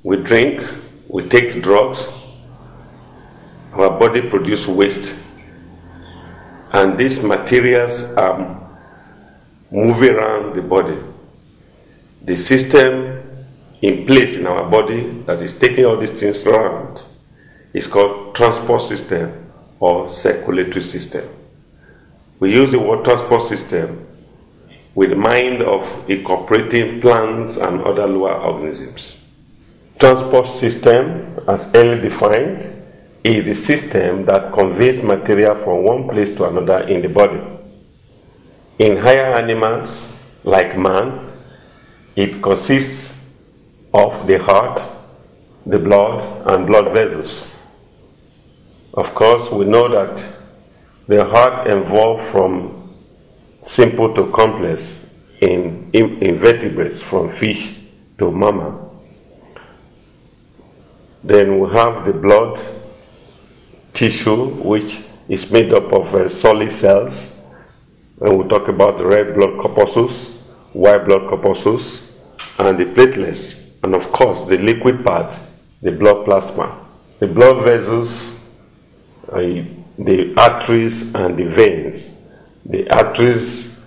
we drink, we take drugs, our body produces waste, and these materials are moving around the body. The system in place in our body that is taking all these things around is called transport system or circulatory system. We use the word transport system with the mind of incorporating plants and other lower organisms. Transport system, as early defined, is the system that conveys material from one place to another in the body. In higher animals, like man, it consists of the heart, the blood, and blood vessels. Of course, we know that the heart evolved from simple to complex in invertebrates, from fish to mammal. Then we have the blood tissue, which is made up of solid cells, and we'll talk about the red blood corpuscles, white blood corpuscles, and the platelets, and of course the liquid part, the blood plasma. The blood vessels, the arteries and the veins. The arteries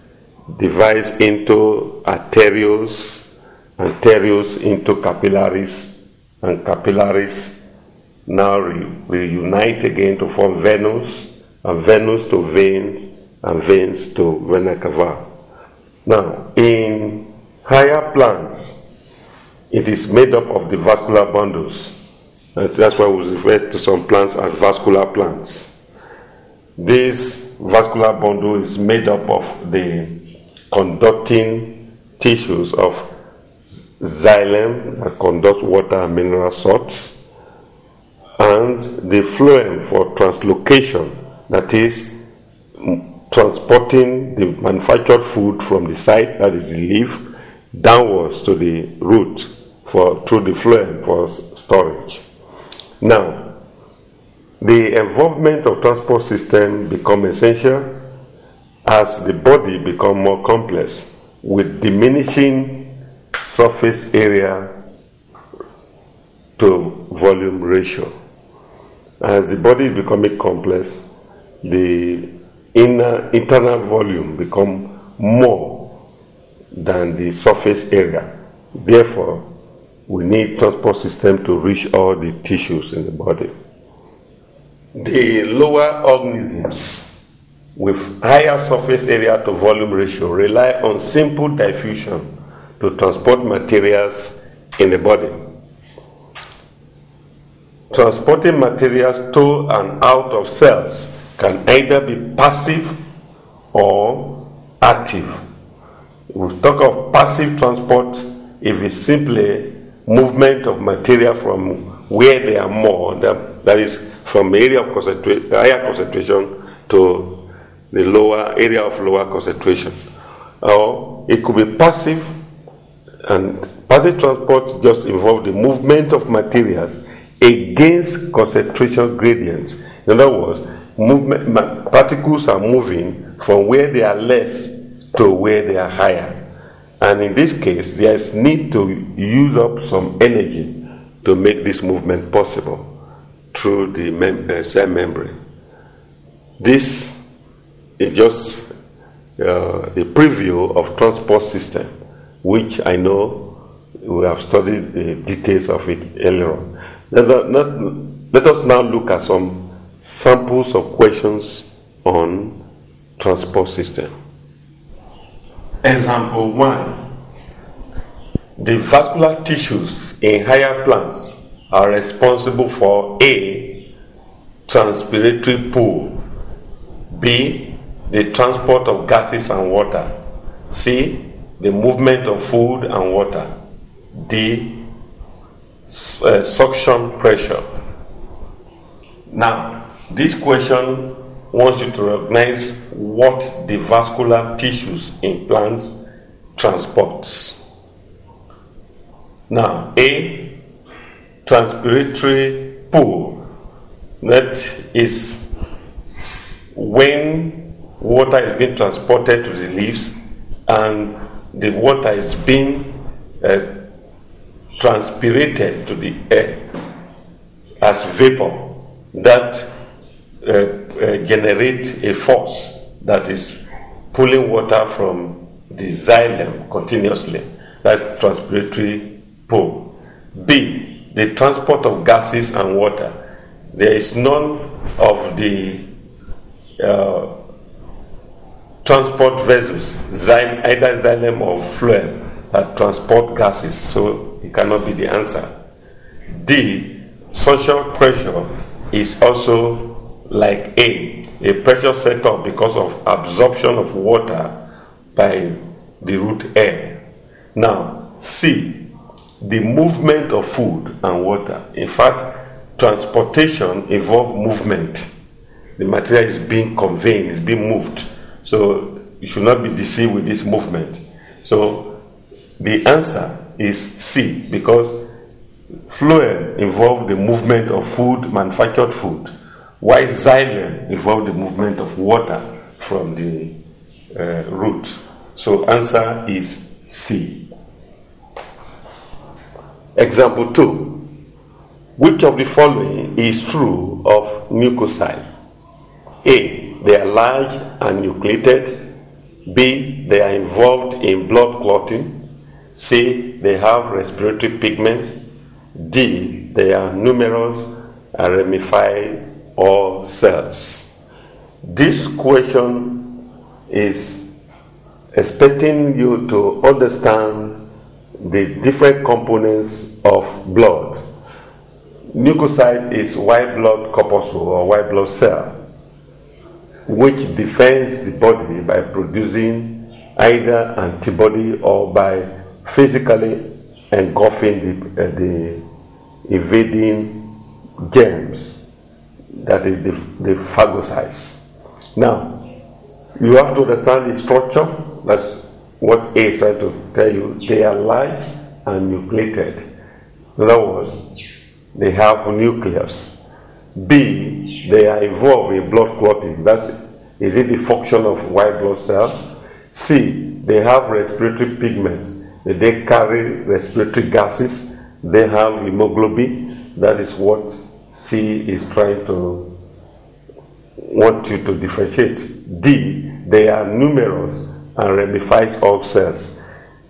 divide into arterioles, arterioles into capillaries, and capillaries now reunite again to form venous, and venous to veins, and veins to vena cava. Now, in higher plants, it is made up of the vascular bundles. And that's why we refer to some plants as vascular plants. This vascular bundle is made up of the conducting tissues of xylem that conducts water and mineral salts, and the phloem for translocation, that is transporting the manufactured food from the site, that is the leaf, downwards to the root through the phloem for storage. Now, the involvement of transport system becomes essential as the body becomes more complex with diminishing surface area to volume ratio. As the body is becoming complex, the internal volume becomes more than the surface area. Therefore, we need transport system to reach all the tissues in the body. The lower organisms with higher surface area to volume ratio rely on simple diffusion to transport materials in the body. Transporting materials to and out of cells can either be passive or active. We talk of passive transport if it's simply movement of material from where they are more, that is from area of higher concentration to the lower area of lower concentration. Or it could be passive, and passive transport just involves the movement of materials against concentration gradients. In other words, particles are moving from where they are less to where they are higher. And in this case, there is need to use up some energy to make this movement possible through the cell membrane. This is just a preview of transport system, which I know we have studied the details of it earlier on. Let us now look at some samples of questions on transport system. Example 1. The vascular tissues in higher plants are responsible for A. Transpiratory pool, B. The transport of gases and water, C. The movement of food and water, D. Suction pressure. Now, this question wants you to recognize what the vascular tissues in plants transports. Now, A. Transpiratory pool. That is when water is being transported to the leaves and the water is being transpirated to the air as vapor that generate a force that is pulling water from the xylem continuously. That's transpiratory pull. B, the transport of gases and water. There is none of the transport vessels, either xylem or phloem, that transport gases, so it cannot be the answer. D, social pressure is also like a pressure set up because of absorption of water by the root air. Now, C, the movement of food and water. In fact, transportation involves movement. The material is being conveyed, is being moved. So you should not be deceived with this movement. So the answer is C, because phloem involves the movement of food, manufactured food, while xylem involves the movement of water from the root. So answer is C. Example 2. Which of the following is true of mucocytes? A, they are large and nucleated. B, they are involved in blood clotting. C, they have respiratory pigments. D, they are numerous and ramified or cells. This question is expecting you to understand the different components of blood. Mucocyte is white blood corpuscle or white blood cell, which defends the body by producing either antibody or by physically engulfing the invading germs, that is the phagocytes. Now, you have to understand the structure. That's what A is trying to tell you. They are large and nucleated. In other words, they have a nucleus. B, they are involved in blood clotting. Is it the function of white blood cell? C, they have respiratory pigments. They carry respiratory gases. They have hemoglobin. That is what C is trying to want you to differentiate. D, they are numerous and ramifies all cells.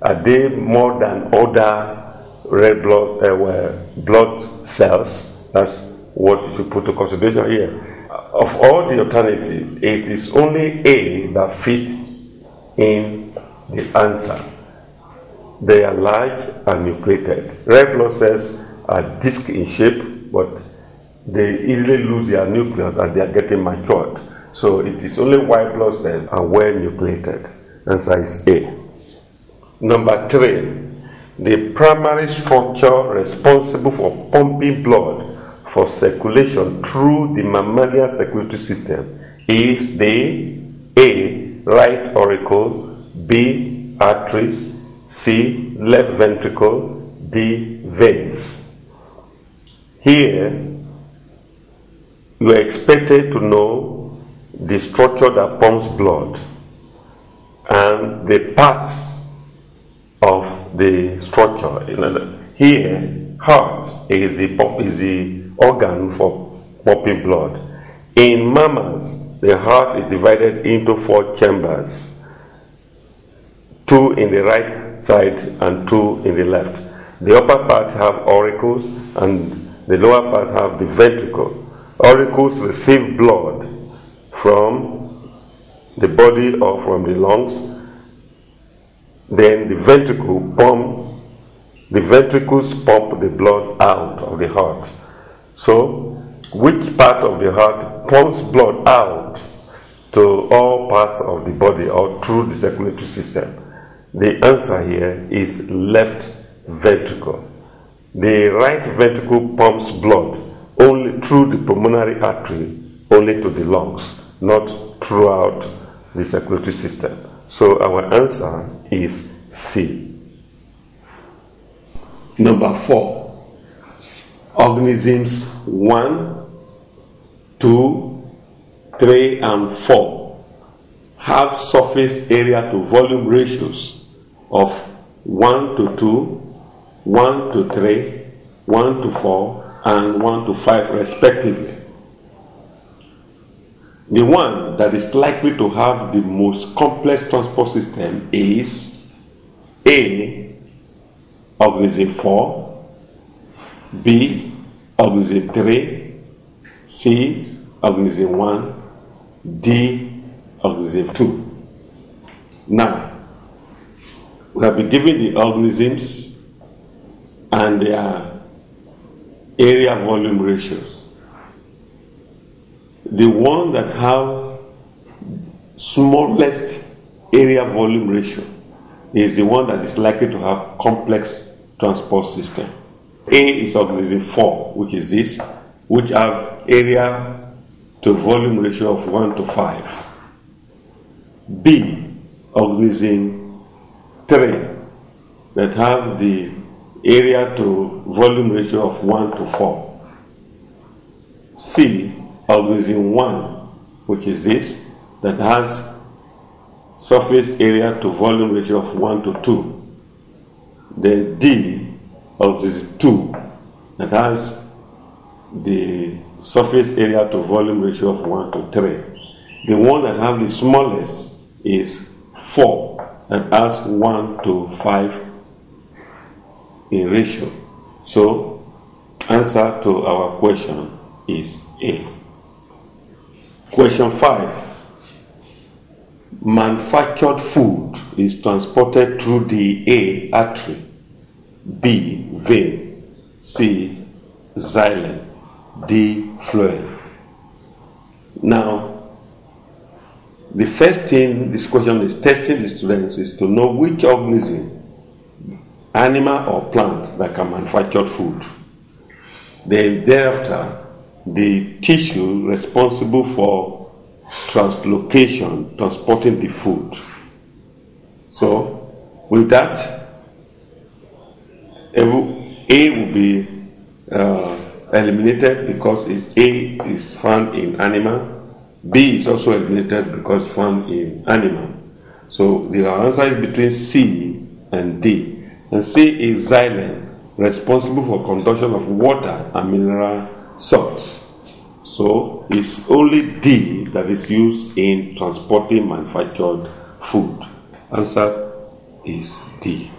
Are they more than other red blood cells? That's what you should put to consideration here. Of all the alternatives, it is only A that fits in the answer. They are large and nucleated. Red blood cells are disc in shape, but they easily lose their nucleus as they are getting matured. So it is only white blood cells are well nucleated. Answer is A. Number 3. The primary structure responsible for pumping blood for circulation through the mammalian circulatory system is the A, right auricle, B, arteries, C, left ventricle, D, veins. Here, you are expected to know the structure that pumps blood and the parts of the structure. Here, heart is the organ for pumping blood. In mammals, the heart is divided into 4 chambers, 2 in the right side and 2 in the left. The upper part have auricles and the lower part have the ventricle. Auricles receive blood from the body or from the lungs. Then the ventricles pump the blood out of the heart. So, which part of the heart pumps blood out to all parts of the body or through the circulatory system? The answer here is left ventricle. The right ventricle pumps blood only through the pulmonary artery, only to the lungs, not throughout the circulatory system. So our answer is C. Number 4. Organisms 1, 2, 3, and 4 have surface area to volume ratios of 1 to 2, 1 to 3, 1 to 4, and 1 to 5 respectively. The one that is likely to have the most complex transport system is A, organism 4, B, organism 3, C, organism 1, D, organism 2. Now, we have been given the organisms and their area volume ratios. The one that have smallest area volume ratio is the one that is likely to have complex transport system. A is organism 4, which is this, which have area to volume ratio of 1 to 5. B, organism 3, that have the area to volume ratio of 1 to 4. C, organism 1, which is this, that has surface area to volume ratio of 1 to 2. Then D, organism 2, that has the surface area to volume ratio of 1 to 3. The one that has the smallest is 4, that has 1 to 5 in ratio. So, answer to our question is A. Question 5. Manufactured food is transported through the A, artery, B, vein, C, xylem, D, phloem. Now, the first thing this question is testing the students is to know which organism, animal or plant, that can manufacture food. Then thereafter, the tissue responsible for translocation, transporting the food. So, with that, A will be eliminated because A is found in animal. B is also eliminated because found in animal. So the answer is between C and D. And C is xylem, responsible for conduction of water and mineral salts. So it's only D that is used in transporting manufactured food. Answer is D.